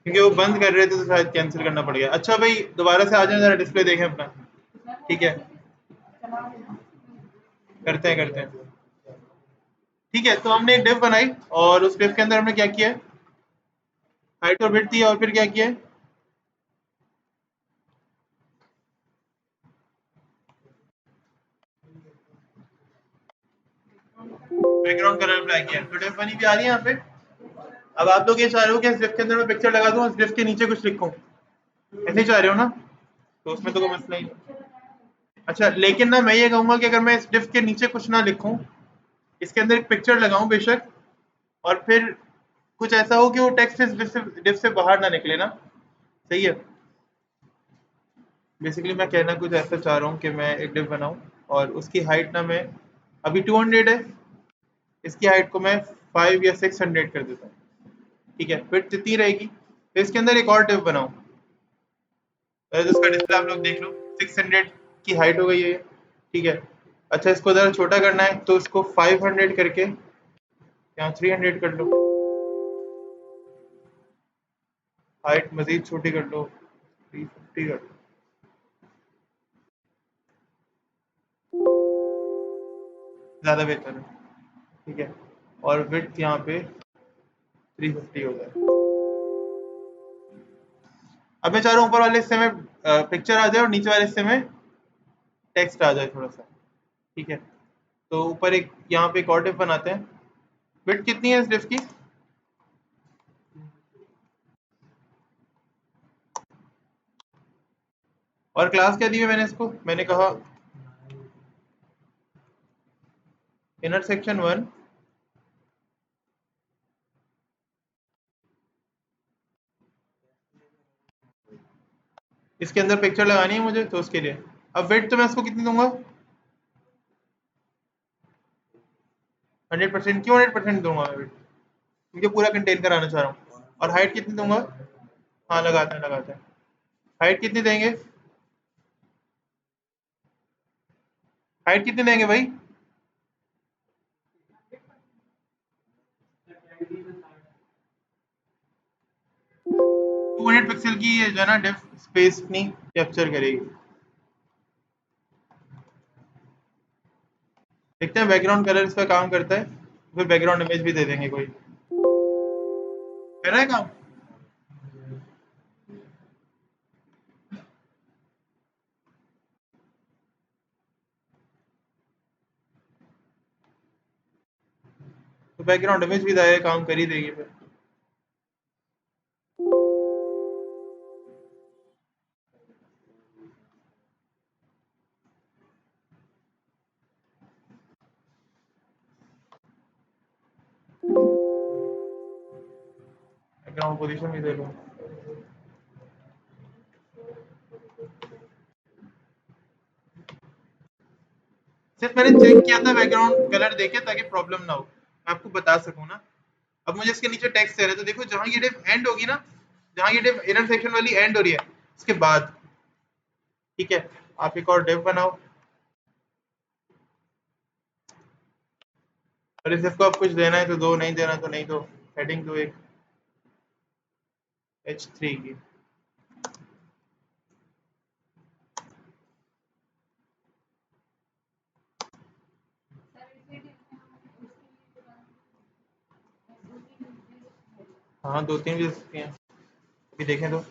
क्योंकि वो बंद कर रहे थे तो शायद कैंसिल करना पड़ गया। अच्छा भाई दोबारा से आ जाए, जरा डिस्प्ले देखें अपना। ठीक है, करते हैं। ठीक है, तो हमने एक डिव बनाई और उस डिव के अंदर हमने क्या किया है, हाइट और विड्थ दी, और फिर क्या किया है, बैकग्राउंड कलर अप्लाई किया है। तो डिव बनी भी आ रही है यहाँ पे। अब आप लोग ये चाह रहे हो कि इस डिव के अंदर मैं पिक्चर लगा दूं, इस डिव के नीचे कुछ लिखूं, ऐसे ही चाह रहे हो ना? तो उसमें तो कोई मसला ही नहीं। अच्छा, लेकिन ना मैं ये कहूंगा कि अगर मैं इस डिव के नीचे कुछ ना लिखूं, इसके अंदर एक पिक्चर लगाऊं बेशक, और फिर कुछ ऐसा हो कि वो टेक्स्ट इस डिव से बाहर ना निकले ना, सही है? बेसिकली मैं कहना कुछ ऐसा चाह रहा हूँ कि मैं एक डिव बनाऊं और उसकी हाइट ना मैं, अभी 200 है, इसकी हाइट को मैं 5 या 600 कर देता हूँ। ठीक है, फिर जितनी रहेगी, फिर इसके अंदर एक और डिव बनाऊं, तो इसका डिस्प्ले आप लोग देख लो, 600 की हाइट हो गई है ये। ठीक है, अच्छा इसको ज़रा छोटा करना है तो इसको 500 करके यहाँ 300 कर लो, हाइट मजीद छोटी कर लो, 350 कर लो। ज़्यादा बेहतर है। ठीक है, और विड्थ यहाँ पे 350 हो जाए। अब मैं चाह रहा हूँ ऊपर वाले हिस्से में पिक्चर आ जाए और नीचे वाले हिस्से में टेक्स्ट आ जाए थोड़ा सा। ठीक है, तो ऊपर एक यहाँ पे एक और डिव बनाते हैं। विड्थ कितनी है इस डिव की? और क्लास क्या दी है मैंने इसको? मैंने कहा इनर सेक्शन 1, इसके अंदर पिक्चर लगानी है मुझे तो उसके लिए। अब विड्थ तो मैं इसको कितनी दूंगा? 100%। क्यों 100% दूंगा मैं विड्थ? क्योंकि पूरा कंटेन कराना चाह रहा हूँ। और हाइट कितनी दूंगा? हाँ लगाते हैं। हाइट कितनी देंगे? हाइट कितनी देंगे भाई? 200 पिक्सल की ये जो है ना डिव स्पेस अपनी कैप्चर करेगी। देखते हैं बैकग्राउंड कलर इस पर काम करता है, फिर बैकग्राउंड इमेज भी दे देंगे कोई। कर रहा है काम? तो बैकग्राउंड इमेज भी दाएगा, काम कर ही देगी फिर। बैकग्राउंड पोजीशन भी दे लो। सिर्फ मैंने चेक किया था बैकग्राउंड कलर देके, ताकि प्रॉब्लम ना हो, मैं आपको बता सकूं ना। अब मुझे इसके नीचे टेक्स्ट दे रहे, तो देखो जहां ये डिव एंड होगी ना, जहां ये डिव इनर सेक्शन वाली एंड हो रही है, उसके बाद। ठीक है, आप एक और डिव बनाओ और इस डिव को आप कुछ देना है तो दो, नहीं देना तो नहीं दो। हेडिंग दो एक H3 की। हाँ दो तीन भी दे सकती हैं, अभी देखें तो।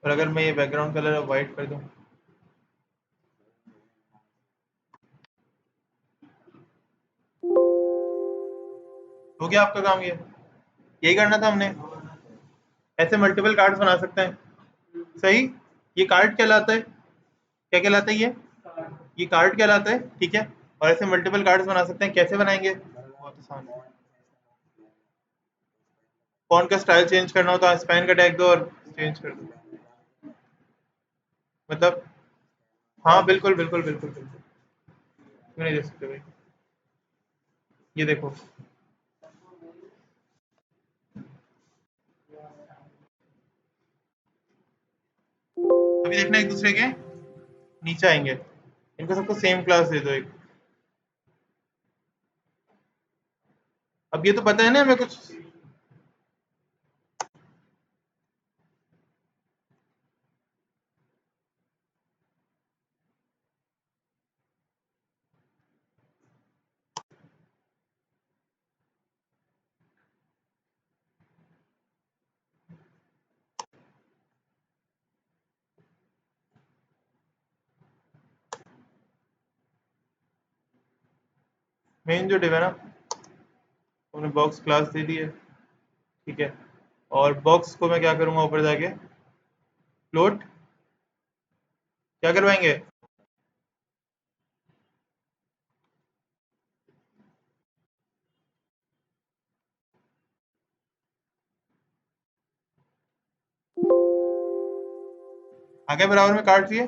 और अगर मैं ये बैकग्राउंड कलर वाइट कर दूं, हो गया आपका काम? ये यही करना था हमने। ऐसे मल्टीपल कार्ड्स बना सकते हैं, सही? ये कार्ड कहलाता है, क्या कहलाता है ये कार्ड कहलाता है। ठीक है, और ऐसे मल्टीपल कार्ड्स बना सकते हैं। कैसे बनाएंगे? बहुत आसान है। फॉन्ट का स्टाइल चेंज करना हो तो स्पैन का टैग दो और चेंज कर दो। मतलब हाँ बिल्कुल बिल्कुल बिल्कुल बिल्कुल, क्यों नहीं दे सकते भाई। ये देखो, अभी देखना एक दूसरे के नीचे आएंगे, इनको सबको सेम क्लास दे दो एक। अब ये तो पता है ना हमें कुछ। मेन जो डिव है ना, उन्हें बॉक्स क्लास दे दी है, ठीक है। और बॉक्स को मैं क्या करूंगा, ऊपर जाके फ्लोट क्या करवाएंगे। आगे बराबर में काट दिए।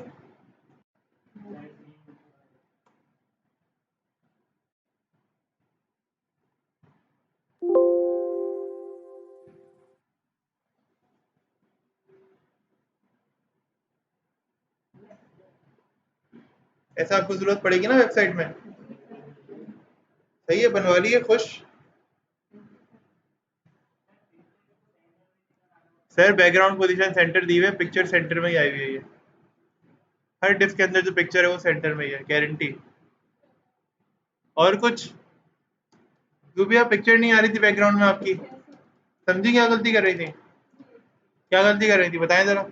ऐसा आपको जरूरत पड़ेगी ना वेबसाइट में। सही है, बनवा लिए, खुश। सर बैकग्राउंड पोजीशन सेंटर दी हुई है, पिक्चर सेंटर में ही आई हुई है ये। हर डिस्क के अंदर जो पिक्चर है वो सेंटर में ही है, गारंटी। और कुछ, जो भी आप पिक्चर नहीं आ रही थी बैकग्राउंड में आपकी, समझी क्या गलती कर रही थी, क्या गलती कर रही थी बताएं जरा।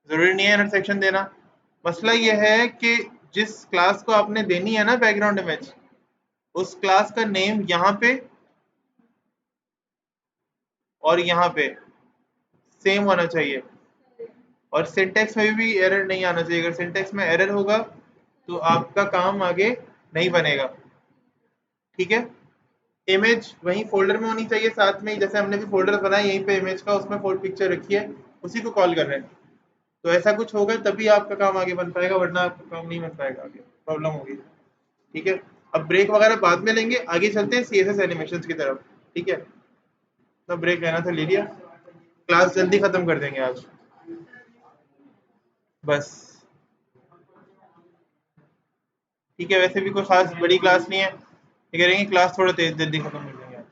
जरूरी नहीं है इंटरसेक्शन देना। मसला ये है कि जिस क्लास को आपने देनी है ना बैकग्राउंड इमेज, उस क्लास का नेम यहाँ पे और यहाँ पे सेम होना चाहिए। और सिंटेक्स में भी एरर नहीं आना चाहिए। अगर सिंटेक्स में एरर होगा तो आपका काम आगे नहीं बनेगा, ठीक है। इमेज वहीं फोल्डर में होनी चाहिए साथ में ही, जैसे हमने भी फोल्डर बनाया यहीं पे इमेज का, उसमें फोल्ड पिक्चर रखी है, उसी को कॉल कर रहे हैं। तो ऐसा कुछ होगा तभी आपका काम आगे बन पाएगा, वरना आपका काम नहीं बन पाएगा, आगे प्रॉब्लम होगी, ठीक है। अब ब्रेक वगैरह बाद में लेंगे, आगे चलते हैं सीएसएस एनिमेशन की तरफ, ठीक है। तो ब्रेक लेना था, ले लिया। क्लास जल्दी खत्म कर देंगे आज, बस। ठीक है, वैसे भी कोई खास बड़ी क्लास नहीं है, ये करेंगे क्लास थोड़ा तेज जल्दी खत्म कर देंगे आज।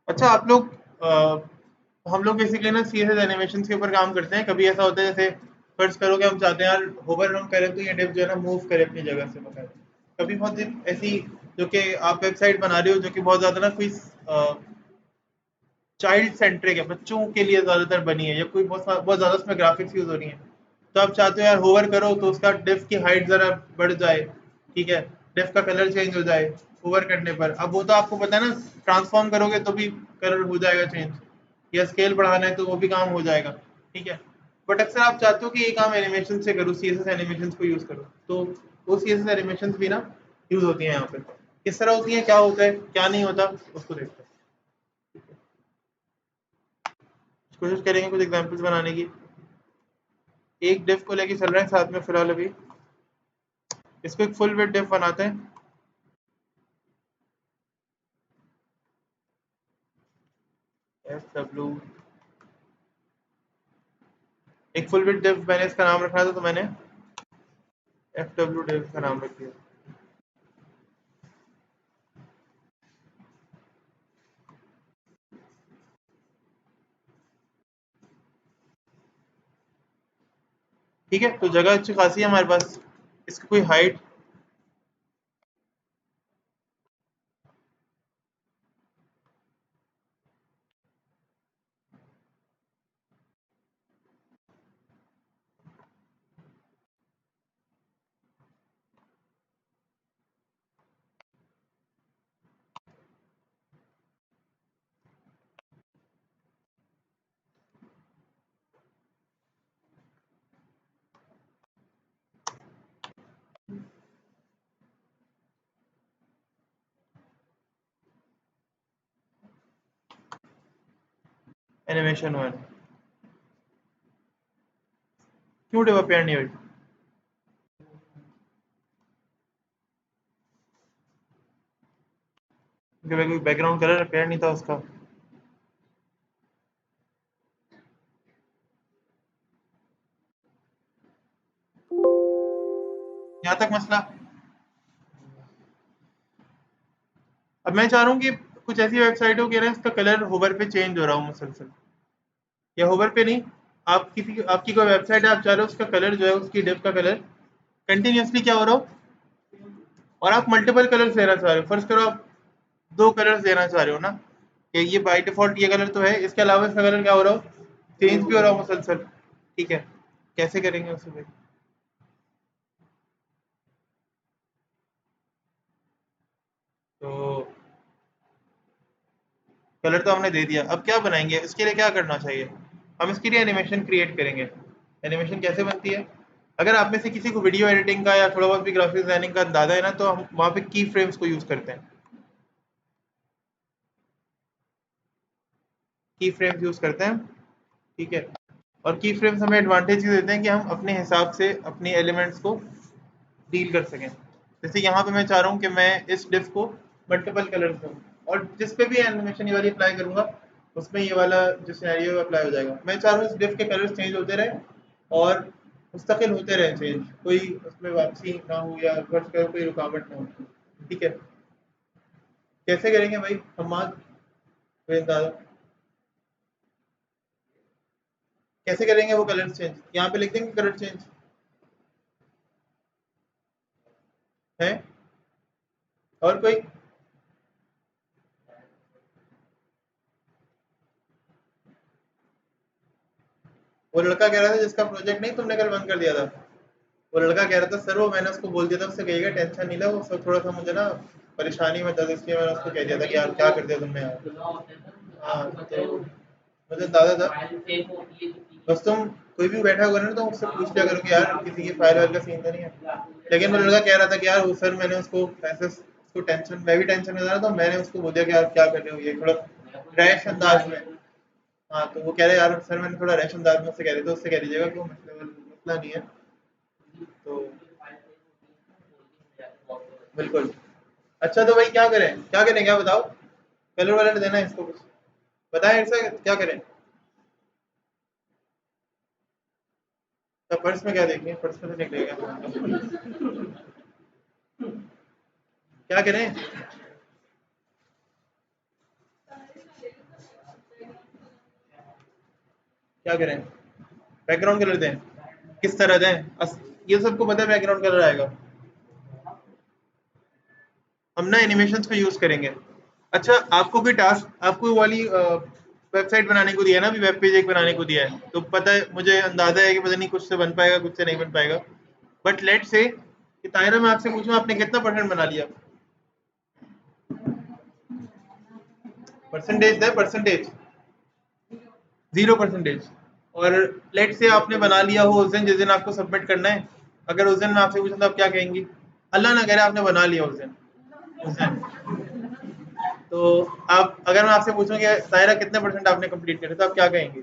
अच्छा आप लोग हम लोग बेसिकली ना सीएसएस एनिमेशन के ऊपर काम करते हैं। कभी ऐसा होता है जैसे फर्ज करो कि हम चाहते हैं यार होवर हम करें तो ये डिव जो है ना मूव करे अपनी जगह से बाहर। कभी बहुत ऐसी, जो कि आप वेबसाइट बना रहे हो जो कि बहुत ज्यादा ना कोई चाइल्ड सेंट्रिक है, बच्चों के लिए ज्यादातर बनी है, या कोई बहुत ज्यादा उसमें ग्राफिक्स यूज हो रही है, तो आप चाहते हो यार होवर करो तो उसका डिफ की हाइट जरा बढ़ जाए, ठीक है, डिफ का कलर चेंज हो जाए होवर करने पर। अब वो तो आपको पता है ना, ट्रांसफॉर्म करोगे तो भी कलर हो जाएगा चेंज, या स्केल बढ़ाना है तो वो भी काम हो जाएगा, ठीक है। बट अक्सर आप चाहते हो कि ये काम एनिमेशन से करो, सीएसएस एनिमेशन को यूज करो, तो वो सीएसएस एनिमेशन भी ना यूज होती है यहाँ पे। किस तरह होती है, क्या होता है क्या नहीं होता, उसको देखते हैं। कोशिश करेंगे कुछ एग्जांपल्स बनाने की। एक डिफ को लेके चल रहे हैं साथ में फिलहाल अभी, इसको एक फुल विड्थ डिफ बनाते हैं। एफ डब्ल्यू, एक फुल विड्थ डिफ मैंने इसका नाम रखना था तो मैंने एफ डब्ल्यू डिफ का नाम रख दिया। ठीक है, तो जगह अच्छी खासी है हमारे पास। इसकी कोई हाइट, एनिमेशन 1, क्यों डिव अपेयर नहीं हुई? क्योंकि बैकग्राउंड कलर अपेयर नहीं था उसका। यहाँ तक मसला। अब मैं चाह रहा हूँ कि कुछ ऐसी वेबसाइट हो कि ना इसका कलर होवर पे चेंज हो रहा हो मुसलसल, या होवर पे नहीं, आपकी कोई वेबसाइट है, आप चाह रहे हो उसका कलर जो है, उसकी डिव का कलर कंटिन्यूसली क्या हो रहा हो, और आप मल्टीपल कलर्स लेना चाह रहे हो। फर्स्ट करो आप 2 कलर्स लेना चाह रहे हो ना, कि ये बाय डिफ़ॉल्ट ये कलर तो है, इसके अलावा इसका कलर क्या हो रहा हो, चेंज भी हो रहा हो मुसलसल। ठीक है, कैसे करेंगे उसे भाई? तो कलर तो हमने दे दिया, अब क्या बनाएंगे, इसके लिए क्या करना चाहिए? हम इसके लिए एनिमेशन क्रिएट करेंगे। एनिमेशन कैसे बनती है? अगर आप में से किसी को वीडियो एडिटिंग का या थोड़ा बहुत भी ग्राफिक्स डिजाइनिंग का अंदाजा है ना, तो हम वहाँ पे की फ्रेम्स को यूज़ करते हैं। की फ्रेम्स यूज़ करते हैं, ठीक है। और की फ्रेम्स हमें एडवांटेज ये देते हैं कि हम अपने हिसाब से अपने एलिमेंट्स को डील कर सकें। जैसे यहाँ पे मैं चाह रहा हूँ कि मैं इस डिफ को मल्टीपल कलर्स दूँ, और जिस पे भी एनिमेशन ये वाली अप्लाई करूँगा उसमें ये वाला जो सिनेरियो है अप्लाई हो जाएगा। मैं चाह रहा हूँ इस डिफ के कलर्स चेंज होते रहे और मुस्तकिल होते रहे चेंज, कोई उसमें वापसी ना हो या फर्स्ट करो कोई रुकावट ना हो। ठीक है, कैसे करेंगे भाई हमाद दादा? कैसे करेंगे वो कलर चेंज? यहाँ पे लिख देंगे कलर चेंज है। और कोई? वो लड़का कह रहा था जिसका प्रोजेक्ट नहीं तुमने कल बंद कर दिया था, वो लड़का कह रहा था सर वो मैंने उसको बोल दिया था, उससे कहिएगा टेंशन नहीं लो, वो सब थोड़ा सा मुझे ना परेशानी में था, तो इसलिए मैंने उसको कह दिया था कि यार क्या कर दिया तुमने यार। हाँ तो मुझे दादा था, बस तुम कोई भी बैठा होगा ना तो मुझसे पूछ लिया करो कि यार किसी की फाइल वाइल का सीन तो नहीं है। लेकिन वो लड़का कह रहा था कि यार वो सर मैंने उसको ऐसे उसको टेंशन, मैं भी टेंशन में था तो मैंने उसको बोल दिया कि यार क्या कर रहे हो, ये थोड़ा रैश अंदाज में। हाँ तो वो कह रहे यार सर मैंने थोड़ा रैश अंदाज में उससे कह रहे थे, उससे कह दीजिएगा कि वो मसला नहीं है। तो बिल्कुल। अच्छा तो भाई क्या करें, क्या करें, क्या बताओ? कलर वलर देना है इसको कुछ, बताएं ऐसा क्या करें? तो पर्स में क्या देखें, पर्स में से निकलेगा, क्या करें? क्या करें? बैकग्राउंड कलर दें? किस तरह दें? ये सबको पता है बैकग्राउंड कलर आएगा। हम ना एनिमेशंस को यूज करेंगे। अच्छा आपको कोई टास्क, आपको वो वाली वेबसाइट बनाने को दिया है ना, अभी वेब पेज एक बनाने को दिया है, तो पता है मुझे अंदाजा है कि पता नहीं कुछ से बन पाएगा कुछ से नहीं बन पाएगा। बट लेट से कि तायरा मैं आपसे पूछूं आपने कितना परसेंट बना लिया? परसेंटेज है, परसेंटेज 0%। और लेट से आपने बना लिया हो उस दिन जिस दिन आपको सबमिट करना है, अगर उस दिन मैं आपसे पूछूं तो आप क्या कहेंगी? अल्लाह ना करे आपने बना लिया उस दिन, उस दिन, तो आप अगर मैं आपसे पूछूं कि सायरा कितने परसेंट आपने कंप्लीट करे तो आप क्या कहेंगे?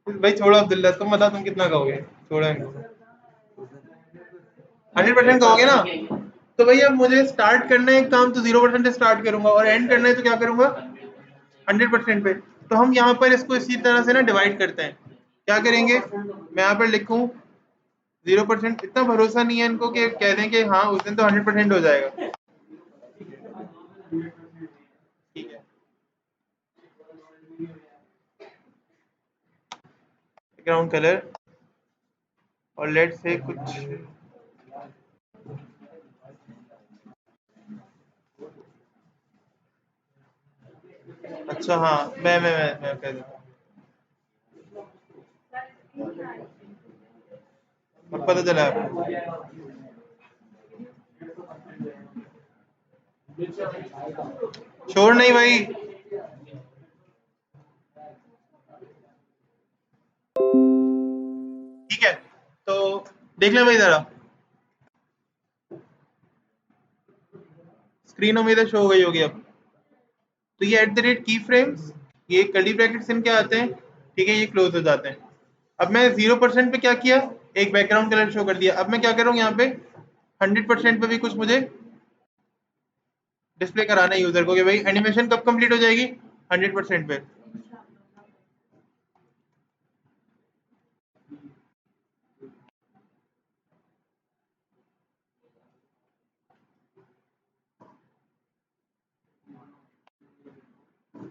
भाई छोड़ो अब्दुल्ला, तुम बताओ तुम कितना कहोगे? छोड़ो इनको। 100% कहोगे ना? तो भाई अब मुझे स्टार्ट करना है एक काम तो 0% से स्टार्ट करूंगा, और एंड करना है तो क्या करूंगा? 100% पे। तो हम यहाँ पर इसको इसी तरह से ना डिवाइड करते हैं। क्या करेंगे, मैं यहाँ पर लिखूं 0%, इतना भरोसा नहीं है इनको कि कह दें कि हाँ उस दिन तो 100% हो जाएगा। ठीक है, बैकग्राउंड कलर, और लेट से कुछ, अच्छा हाँ मैं कह देता हूँ, अब पता चला आपको? छोड़ नहीं भाई। ठीक है, तो देख ले भाई जरा, स्क्रीन उम्मीद है शो हो गई होगी अब। तो ये एट द रेट की फ्रेम्स ये कर्ली ब्रैकेट्स इन क्या आते हैं, ठीक है, ये क्लोज हो जाते हैं। अब मैं 0% पे क्या किया, एक बैकग्राउंड कलर शो कर दिया। अब मैं क्या करूँ यहाँ पे 100% पे भी कुछ मुझे डिस्प्ले कराना है यूजर को कि भाई एनिमेशन कब कंप्लीट हो जाएगी, 100% पे।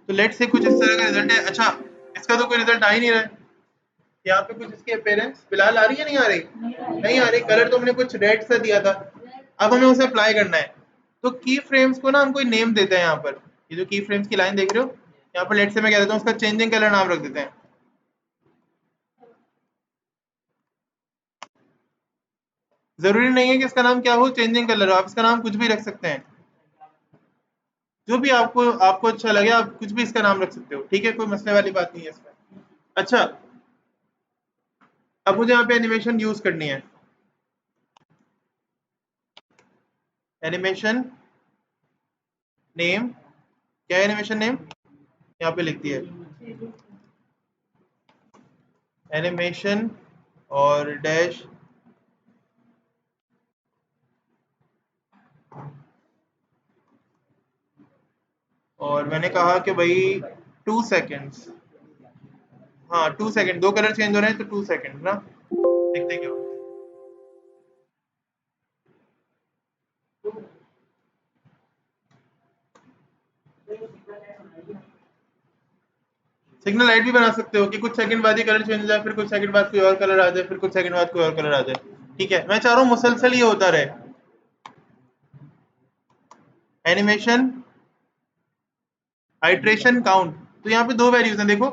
तो लेट्स से कुछ इस तरह का रिजल्ट है। अच्छा, इसका तो कोई रिजल्ट आ ही नहीं रहा है। यहाँ पे कुछ इसके अपेरेंस फिलहाल आ रही है, नहीं आ रही, नहीं आ रही। कलर तो हमने कुछ रेड सा दिया था, अब हमें उसे अप्लाई करना है। तो की फ्रेम्स को ना हम कोई नेम देते हैं यहाँ पर। ये जो की फ्रेम्स की लाइन देख रहे हो, यहाँ पर लेट से मैं कह देता हूँ उसका चेंजिंग कलर नाम रख देते हैं। जरूरी नहीं है कि इसका नाम क्या हो, चेंजिंग कलर हो, आप इसका नाम कुछ भी रख सकते हैं, जो भी आपको आपको अच्छा लगे आप कुछ भी इसका नाम रख सकते हो, ठीक है, कोई मसले वाली बात नहीं है इसमें। अच्छा, अब मुझे यहाँ पे एनिमेशन यूज करनी है। एनिमेशन नेम, क्या है एनिमेशन नेम, यहाँ पे लिखती है एनिमेशन और डैश और मैंने कहा कि भाई 2 सेकेंड्स। हाँ 2 सेकेंड, दो कलर चेंज हो रहे हैं तो 2 सेकेंड ना, देखते क्या सिग्नल लाइट भी बना सकते हो कि कुछ सेकंड बाद ही कलर चेंज हो जाए, फिर कुछ सेकंड बाद कोई और कलर आ जाए, फिर कुछ सेकंड बाद कोई और कलर आ जाए। ठीक है, मैं चाह रहा हूँ मुसलसल ये होता रहे। एनिमेशन आइट्रेशन काउंट, तो यहाँ पे दो वैल्यूज हैं, देखो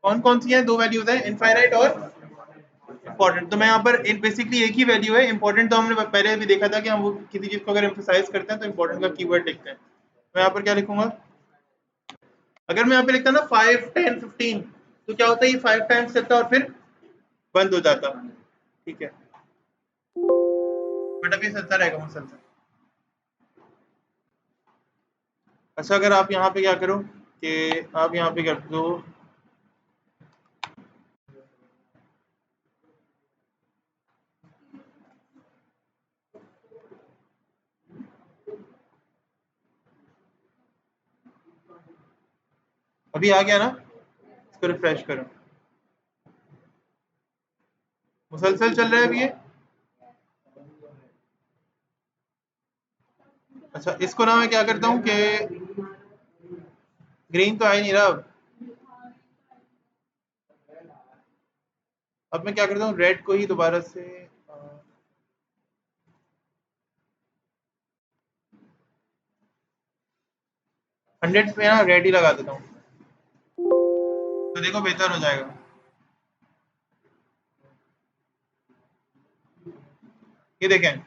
कौन कौन सी हैं, दो वैल्यूज हैं, इनफाइनाइट और इंपॉर्टेंट। तो मैं यहाँ पर बेसिकली एक ही वैल्यू है, इंपॉर्टेंट तो हमने पहले भी देखा था कि हम वो किसी चीज को अगर एम्फसाइज करते हैं तो इंपॉर्टेंट का कीवर्ड लिखते हैं। मैं यहाँ पर क्या लिखूंगा, अगर मैं यहाँ पे लिखता ना 5, 10, 15, तो क्या होता है, ये 5 टाइम्स चलता और फिर बंद हो जाता। ठीक है, बट अभी चलता रहेगा मुसलसल। अच्छा, अगर आप यहाँ पे क्या करो कि आप यहाँ पे कर दो, अभी आ गया ना, इसको रिफ्रेश करो, मुसलसल चल रहा है अभी ये। अच्छा, इसको ना मैं क्या करता हूँ कि ग्रीन तो आ ही नहीं रहा अब मैं क्या करता हूँ रेड को ही दोबारा से 100 पे ना रेड ही लगा देता हूँ, तो देखो बेहतर हो जाएगा। ये देखें,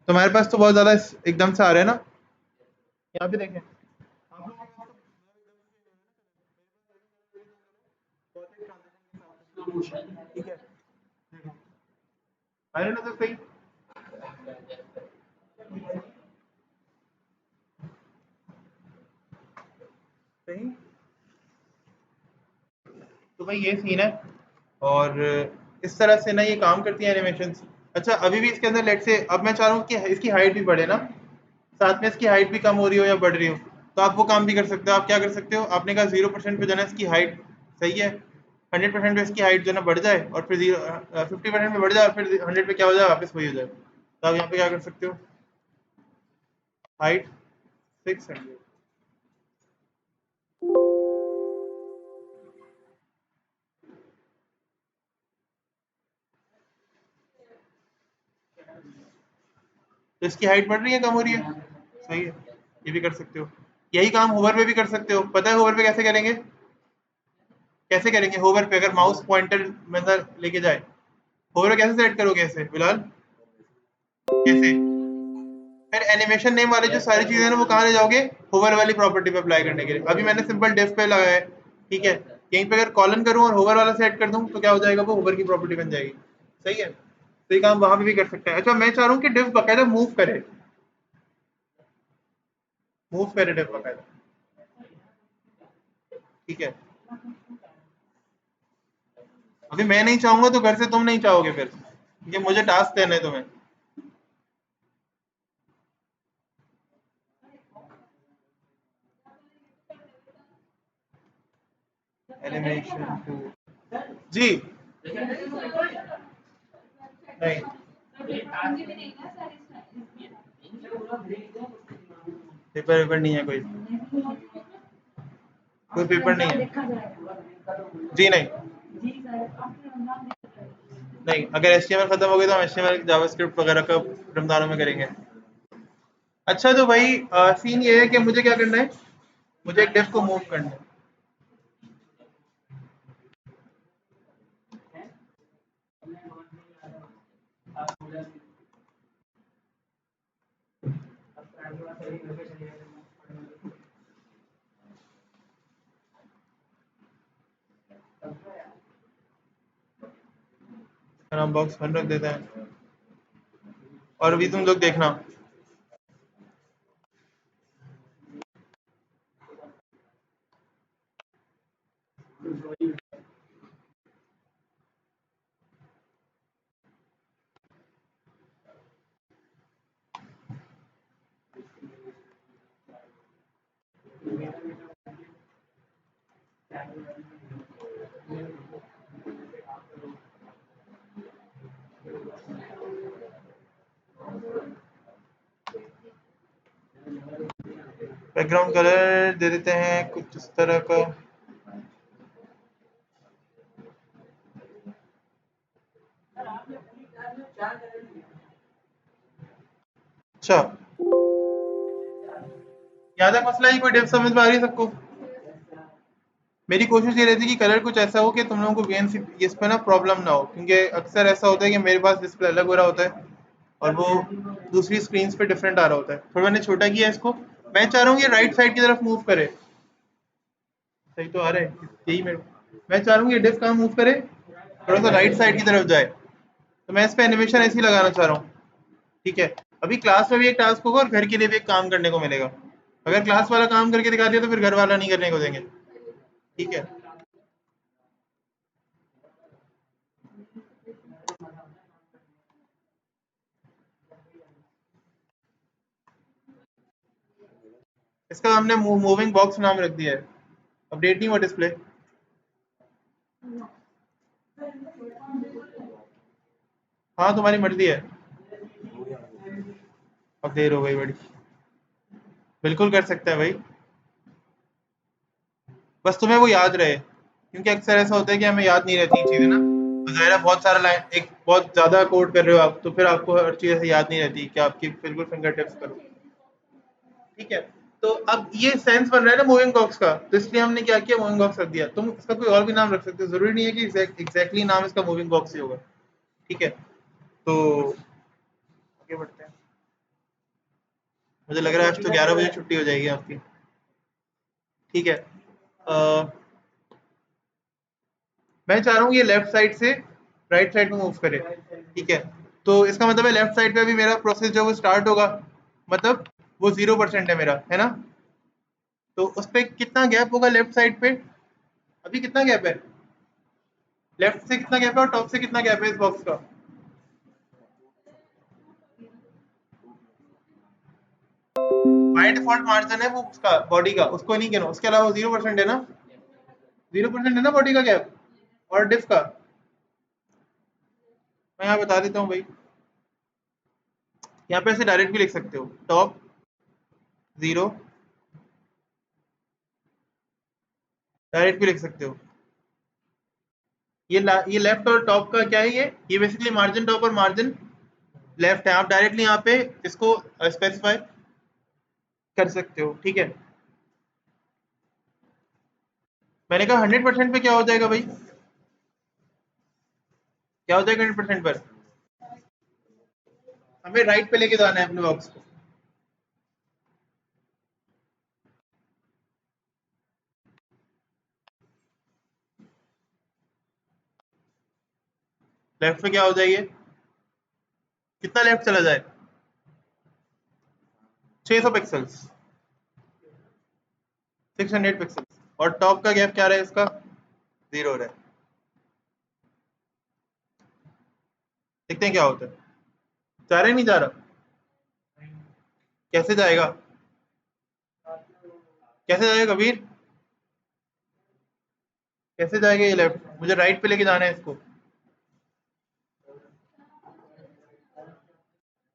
तुम्हारे पास तो बहुत ज्यादा एकदम से आ रहे हैं ना, यहाँ पे देखें आप लोगों के पास तो ठीक है, आ रहे ना तो सही। सही, तो भाई ये सीन है, और इस तरह से ना ये काम करती है एनिमेशन। अच्छा, अभी भी इसके अंदर लेट से, अब मैं चाह रहा हूँ कि इसकी हाइट भी बढ़े ना, साथ में इसकी हाइट भी कम हो रही हो या बढ़ रही हो, तो आप वो काम भी कर सकते हो। आप क्या कर सकते हो, आपने कहा 0% पे जो है ना इसकी हाइट सही है, 100% पे इसकी हाइट जो है ना बढ़ जाए, और फिर 50% पे बढ़ जाए, और फिर 100 पे क्या हो जाए, वापस वही हो जाए। तो आप यहाँ पे क्या कर सकते हो, हाइट 600। तो इसकी हाइट बढ़ रही है, कम हो रही है, सही है, ये भी कर सकते हो। यही काम होवर पे भी कर सकते हो। पता है होवर पे कैसे करेंगे, कैसे करेंगे होवर पे, अगर माउस पॉइंटर मतलब लेके जाए, होवर पे कैसे सेट करोगे ऐसे बिलाल, कैसे, फिर एनिमेशन नेम वाले जो सारी चीजें हैं ना वो कहाँ ले जाओगे, होवर वाली प्रॉपर्टी पे अप्लाई करने के लिए। अभी मैंने सिंपल डेफ पे लगाया है, ठीक है, यहीं पे अगर कॉलन करूं और होवर वाला सेट कर दूं तो क्या हो जाएगा, वो होवर की प्रॉपर्टी बन जाएगी। सही है, तो ये काम वहां पे भी कर सकते हैं। अच्छा मैं चाह रहा हूँ कि डिव बकायदा मूव करे डिव बकायदा, ठीक है। अभी मैं नहीं चाहूंगा तो घर से तुम नहीं चाहोगे फिर, ये मुझे टास्क देना है तुम्हें। एनिमेशन टू जी नहीं, पेपर वेपर नहीं है कोई, कोई पेपर नहीं है जी, नहीं नहीं। अगर एचटीएमएल खत्म हो गई तो हम एचटीएमएल जावास्क्रिप्ट वगैरह का रमजानों में करेंगे। अच्छा तो भाई सीन ये है कि मुझे क्या करना है, मुझे एक डेफ को मूव करना है। हम बॉक्स बंद रख देते हैं और अभी तुम लोग देखना। बैकग्राउंड कलर दे देते हैं कुछ इस तरह का। अच्छा यहाँ तक मसला ही, कोई डेफ समझ में आ रही है सबको? मेरी कोशिश ये रहती है कि कलर कुछ ऐसा हो कि तुम लोगों को वीएनसी इस पे ना प्रॉब्लम ना हो, क्योंकि अक्सर ऐसा होता है कि मेरे पास डिस्प्ले अलग हो रहा होता है और वो दूसरी स्क्रीन पे डिफरेंट आ रहा होता है। थोड़ा मैंने छोटा किया है इसको, मैं चाह रहा हूँ ये राइट साइड की तरफ मूव करे। सही तो आ रहा है यही मेरे, मैं चाह रहा हूँ ये डिस्क कहाँ मूव करे, थोड़ा सा राइट साइड की तरफ जाए। तो मैं इस पे एनिमेशन ऐसे ही लगाना चाह रहा हूँ, ठीक है। अभी क्लास में भी एक टास्क होगा और घर के लिए भी एक काम करने को मिलेगा। अगर क्लास वाला काम करके दिखा दिया तो फिर घर वाला नहीं करने को देंगे, ठीक है। इसका हमने मूविंग बॉक्स नाम रख दिया है, अपडेट नहीं हुआ डिस्प्ले। हाँ तुम्हारी मर्जी है, अब देर हो गई बड़ी। बिल्कुल कर सकता है भाई, बस तुम्हें वो याद रहे, क्योंकि अक्सर ऐसा होता है कि हमें याद नहीं रहती चीजें ना। तो ज़ाहिर है बहुत सारा लाइन, एक बहुत ज्यादा कोड कर रहे हो आप, तो फिर आपको हर चीज ऐसे याद नहीं रहती कि आपकी बिल्कुल फिंगर टिप्स करो, ठीक है। तो अब ये सेंस बन रहा है ना मूविंग बॉक्स का, तो इसलिए हमने क्या किया, मूविंग बॉक्स रख दिया। तुम इसका कोई और भी नाम रख सकते हो, जरूरी नहीं है कि एग्जैक्टली नाम इसका मूविंग बॉक्स ही होगा, ठीक है। तो आगे बढ़ते हैं। मुझे लग रहा है आज तो 11 बजे छुट्टी हो जाएगी आपकी, ठीक है। मैं चाह रहा हूँ ये लेफ्ट साइड से राइट साइड में मूव करे, ठीक है। तो इसका मतलब है लेफ्ट साइड पे अभी मेरा प्रोसेस जो है वो स्टार्ट होगा, मतलब वो 0% है मेरा, है ना। तो उस पर कितना गैप होगा लेफ्ट साइड पे, अभी कितना गैप है, लेफ्ट से कितना गैप है और टॉप से कितना गैप है इस बॉक्स का। बाय डिफॉल्ट मार्जिन है वो उसका बॉडी का, उसको नहीं गिनो, उसके अलावा 0% है ना, 0% है ना बॉडी का गैप और डिफ का। मैं यहाँ बता देता हूँ भाई, यहाँ पे ऐसे डायरेक्ट भी लिख सकते हो, टॉप 0, डायरेक्ट भी लिख सकते हो। ये लेफ्ट और टॉप का क्या है, ये बेसिकली मार्जिन टॉप और मार्जिन लेफ्ट है। आप डायरेक्टली यहाँ पे इसको स्पेसिफाई कर सकते हो, ठीक है। मैंने कहा 100% पे क्या हो जाएगा भाई, क्या हो जाएगा 100% पर, हमें राइट पे लेके जाना है अपने बॉक्स को। लेफ्ट पे क्या हो जाएगी, कितना लेफ्ट चला जाए? 600 पिक्सल्स, 600 पिक्सल्स। और टॉप का गैप क्या रहा है इसका? 0 रहा है। देखते हैं क्या होता है। जा रहा है नहीं जा रहा? कैसे जाएगा? कैसे जाएगा कबीर? कैसे जाएगा ये लेफ्ट? मुझे राइट पे लेके जाना है इसको।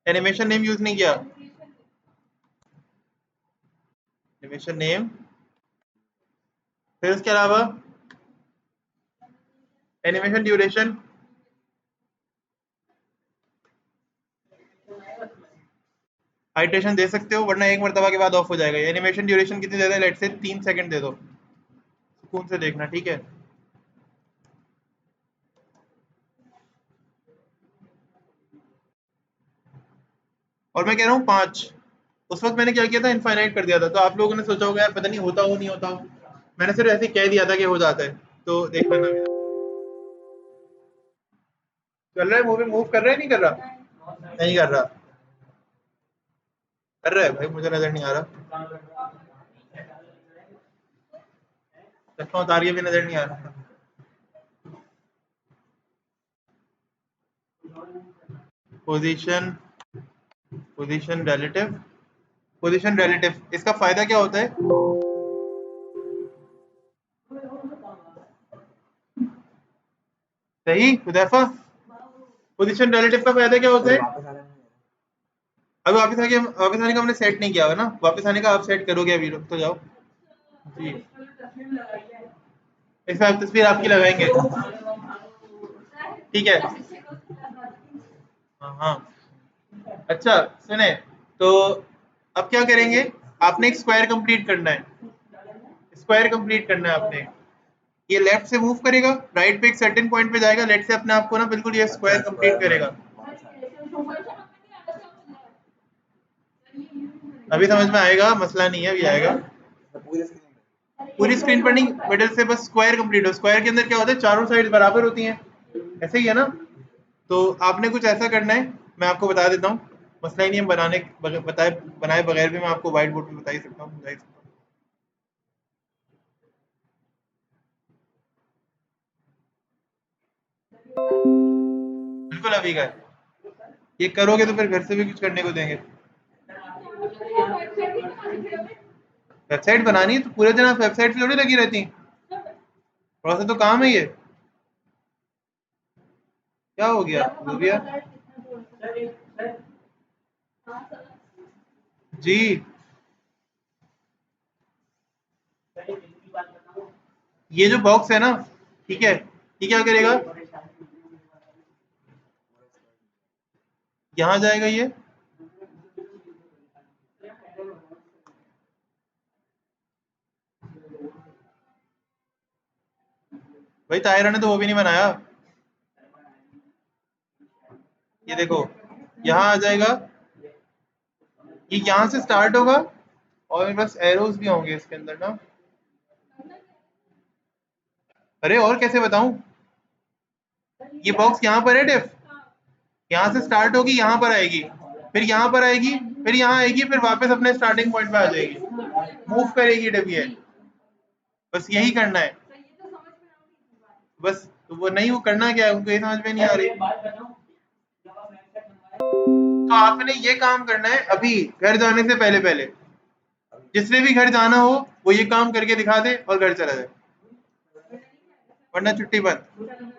एनिमेशन नेम यूज नहीं किया। एनिमेशन नेम, फिर उसके अलावा एनिमेशन ड्यूरेशन, हाइड्रेशन दे सकते हो वरना एक मरतबा के बाद ऑफ हो जाएगा। एनिमेशन ड्यूरेशन कितनी दे दें? लेट से 3 सेकंड दे दो, सुकून से देखना, ठीक है? और मैं कह रहा हूँ 5। उस वक्त मैंने क्या किया था, इनफाइनाइट कर दिया था, तो आप लोगों ने सोचा होगा यार पता नहीं होता हो नहीं होता हो। मैंने सिर्फ ऐसे ही कह दिया था कि हो जाता है, तो देख लेना। चल रहा है मूवी, मूव कर रहा है नहीं कर रहा? नहीं कर रहा। कर रहा है भाई, मुझे नजर नहीं आ रहा। चश्मा उतार के भी नजर नहीं आ रहा। Position, position relative, position relative, इसका फायदा क्या होता है? सही हुदैफा। पोजीशन रिलेटिव का फायदा क्या होता है? अभी वापस आने का हमने सेट नहीं किया हुआ ना, वापस आने का आप सेट करोगे अभी, रुक तो जाओ जी। इसमें आप तस्वीर आपकी लगाएंगे, ठीक है? हाँ हाँ। अच्छा सुने, तो अब क्या करेंगे, आपने एक स्क्वायर कंप्लीट करना है। स्क्वायर कंप्लीट करना है आपने। ये लेफ्ट से मूव करेगा, राइट पे एक सर्टेन पॉइंट पे जाएगा, लेफ्ट से अपने आप को ना बिल्कुल ये स्क्वायर कंप्लीट करेगा। अभी समझ में आएगा, मसला नहीं है, अभी आएगा। पूरी स्क्रीन पर नहीं, मिडिल से बस स्क्वायर कंप्लीट हो। स्क्वायर के अंदर क्या होता है, चारों साइड बराबर होती हैं, ऐसे ही है ना? तो आपने कुछ ऐसा करना है, मैं आपको बता देता हूँ। मसला ही नहीं है, बनाए बगैर भी मैं आपको व्हाइट बोर्ड पे बता ही सकता हूँ, समझा ही सकता हूँ। बिल्कुल अभी का है। ये करोगे तो फिर घर से भी कुछ करने को देंगे। वेबसाइट बनानी है तो पूरे दिन आप वेबसाइट पे थोड़ी लगी रहती, थोड़ा सा तो काम है ये। क्या हो गया रूबिया जी? ये जो बॉक्स है ना, ठीक है, ये क्या करेगा? यहाँ जाएगा ये, भाई ताहिरा ने तो वो भी नहीं बनाया। ये देखो, यहाँ आ जाएगा, ये यहाँ से स्टार्ट होगा, और मेरे पास एरोज भी होंगे इसके अंदर ना। अरे और कैसे बताऊं? ये बॉक्स यहाँ पर है डेफ, यहाँ से स्टार्ट होगी, यहाँ पर आएगी, फिर यहाँ पर आएगी, फिर यहाँ आएगी, फिर वापस अपने स्टार्टिंग पॉइंट पे आ जाएगी, मूव करेगी डेफ ये। बस यही करना है। बस तो वो नहीं, वो करना क्या है उनको ये समझ में नहीं आ रही। तो आपने ये काम करना है अभी, घर जाने से पहले पहले। जिसने भी घर जाना हो वो ये काम करके दिखा दे और घर चला जाए, वरना छुट्टी बंद।